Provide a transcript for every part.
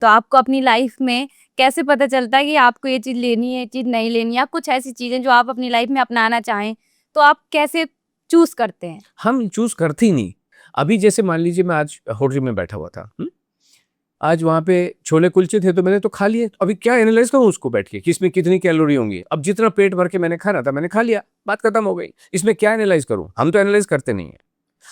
तो आपको अपनी लाइफ में कैसे पता चलता है कि आपको ये चीज़ लेनी है, ये चीज़ नहीं लेनी है? या कुछ ऐसी चीज़ें जो आप अपनी लाइफ में अपनाना चाहें, तो आप कैसे चूज़ करते हैं? हम चूज़ करते ही नहीं। अभी जैसे मान लीजिए मैं आज होटल में बैठा हुआ था, आज वहाँ पे छोले कुलचे थे तो मैंने तो खा लिए। तो अभी क्या एनालाइज़ करूँ उसको बैठ के कि इसमें कितनी कैलोरी होंगी? अब जितना पेट भर के मैंने खाना था मैंने खा लिया, बात खत्म हो गई। इसमें क्या एनालाइज़ करूँ? हम तो एनालाइज़ करते नहीं हैं।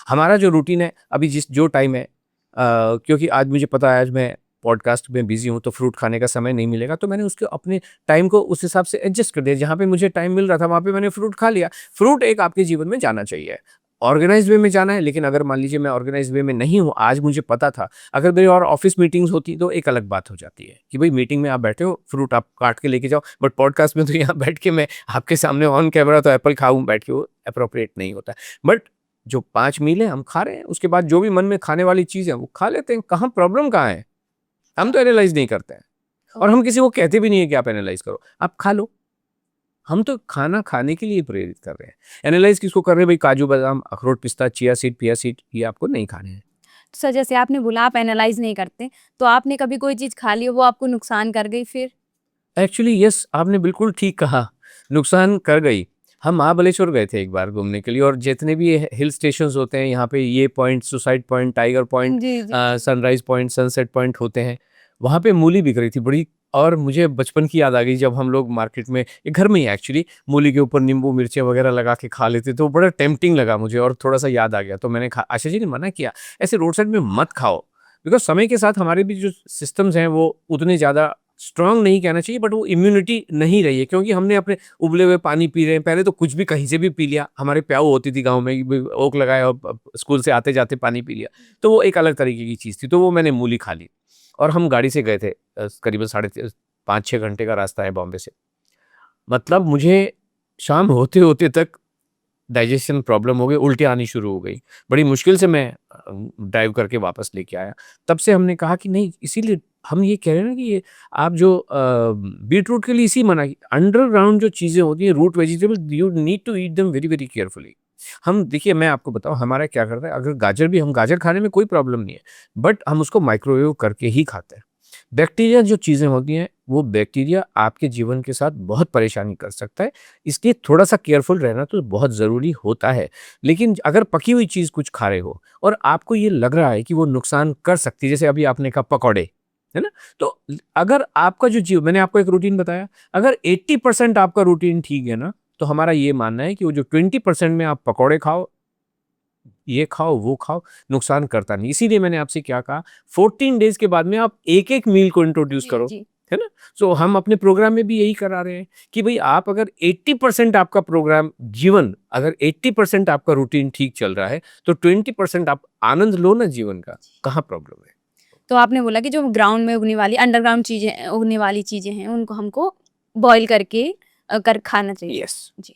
हमारा जो रूटीन है, अभी जो टाइम है, क्योंकि आज मुझे पता है आज मैं पॉडकास्ट में बिज़ी हूँ तो फ्रूट खाने का समय नहीं मिलेगा, तो मैंने उसके अपने टाइम को उस हिसाब से एडजस्ट कर दिया। जहाँ पे मुझे टाइम मिल रहा था वहाँ पे मैंने फ्रूट खा लिया। फ्रूट एक आपके जीवन में जाना चाहिए। ऑर्गेनाइज़ वे में जाना है, लेकिन अगर मान लीजिए मैं ऑर्गेनाइज़ वे में नहीं हूँ, आज मुझे पता था, अगर मेरी और ऑफ़िस मीटिंग्स होती तो एक अलग बात हो जाती है कि भई मीटिंग में आप बैठे हो, फ्रूट आप काट के लेके जाओ, बट पॉडकास्ट में तो यहाँ बैठ के मैं आपके सामने ऑन कैमरा तो एप्पल खाऊँ बैठ के, वो एप्रोप्रिएट नहीं होता। बट जो 5 मील है हम खा रहे हैं, उसके बाद जो भी मन में खाने वाली चीज़ है वो खा लेते हैं, कहाँ प्रॉब्लम कहाँ है? हम तो एनालाइज़ नहीं करते हैं और हम किसी को कहते भी नहीं है कि आप एनालाइज़ करो, आप खा लो। हम तो खाना खाने के लिए प्रेरित कर रहे हैं। एनालाइज़ किसको कर रहे हैं भई, काजू, बादाम, अखरोट, पिस्ता, चिया सीड, पिया सीड, ये आपको नहीं खाने हैं। सर जैसे आपने बोला आप एनालाइज़ नहीं करते, तो आपने कभी कोई चीज़ खा ली हो वो आपको नुकसान कर गई फिर? एक्चुअली यस, आपने बिल्कुल ठीक कहा, नुकसान कर गई। हम महाबलेश्वर गए थे एक बार घूमने के लिए और जितने भी हिल स्टेशंस होते हैं यहाँ पे, ये point, suicide point, tiger point, जी, जी। सनराइज़ पॉइंट, सनसेट पॉइंट होते हैं। वहाँ पे मूली बिक रही थी बड़ी, और मुझे बचपन की याद आ गई जब हम लोग मार्केट में, ये घर में ही एक्चुअली, मूली के ऊपर नींबू, मिर्चें वगैरह लगा के खा लेते, तो बड़ा टेम्प्टिंग लगा मुझे और थोड़ा-सा याद आ गया। तो मैंने कहा, आशा जी ने मना किया, ऐसे रोड साइड में मत खाओ। बिकॉज़ समय के साथ हमारे भी जो सिस्टम्स हैं वो उतने ज़्यादा स्ट्रॉन्ग नहीं कहना चाहिए, बट वो इम्यूनिटी नहीं रही है, क्योंकि हमने अपने उबले हुए पानी पी रहे हैं। पहले तो कुछ भी कहीं से भी पी लिया, हमारे प्याऊ होती थी गाँव में कि भई ओक लगाया और स्कूल से आते-जाते पानी पी लिया। तो वो एक अलग तरीके की चीज़ थी, तो वो मैंने मूली खा ली और हम गाड़ी से गए थे, करीबन साढ़े 5-6 घंटे का रास्ता है बॉम्बे से। मतलब मुझे शाम होते-होते तक डाइजेशन प्रॉब्लम हो गई, उल्टियाँ आनी शुरू हो गई। बड़ी मुश्किल से मैं ड्राइव करके वापस लेके आया। तब से हमने कहा कि नहीं, इसीलिए हम ये कह रहे हैं ना कि ये आप जो बीटरूट के लिए इसी मना की, अंडरग्राउंड जो चीज़ें होती हैं, root vegetable, you need to eat them very, very carefully. हम देखिए, मैं आपको बताऊँ हमारा क्या करता है, अगर गाजर भी, हम गाजर खाने में कोई प्रॉब्लम नहीं है, बट हम उसको माइक्रोवेव करके ही खाते हैं। बैक्टीरिया जो चीज़ें होती हैं, वो बैक्टीरिया आपके जीवन के साथ बहुत परेशानी कर सकता है, इसलिए थोड़ा-सा केयरफुल रहना तो बहुत ज़रूरी होता है। लेकिन अगर पकी हुई चीज़ कुछ खा रहे हो और आपको ये लग रहा है कि वो नुकसान कर सकती है, जैसे अभी आपने कहा पकौड़े, है ना? तो अगर आपका जो मैंने आपको एक रूटीन बताया, अगर 80% आपका रूटीन ठीक है ना, तो हमारा ये मानना है कि वो जो 20% में आप पकौड़े खाओ, ये खाओ, वो खाओ, नुकसान करता नहीं। इसीलिए मैंने आपसे क्या कहा, 14 डेज़ के बाद में आप एक-एक मील को इंट्रोड्यूस जी, करो, जी। है ना? सो हम अपने प्रोग्राम में भी यही करा रहे हैं कि भई आप अगर 80% आपका प्रोग्राम जीवन, अगर 80% आपका रूटीन ठीक चल रहा है, तो 20% आप आनंद लो ना जीवन का, कहाँ प्रॉब्लम है? तो आपने बोला कि जो ग्राउंड में उगने वाली अंडरग्राउंड चीज़ें उगने वाली चीज़ें हैं, उनको हमको बॉयल करके कर खाना चाहिए। यस। जी।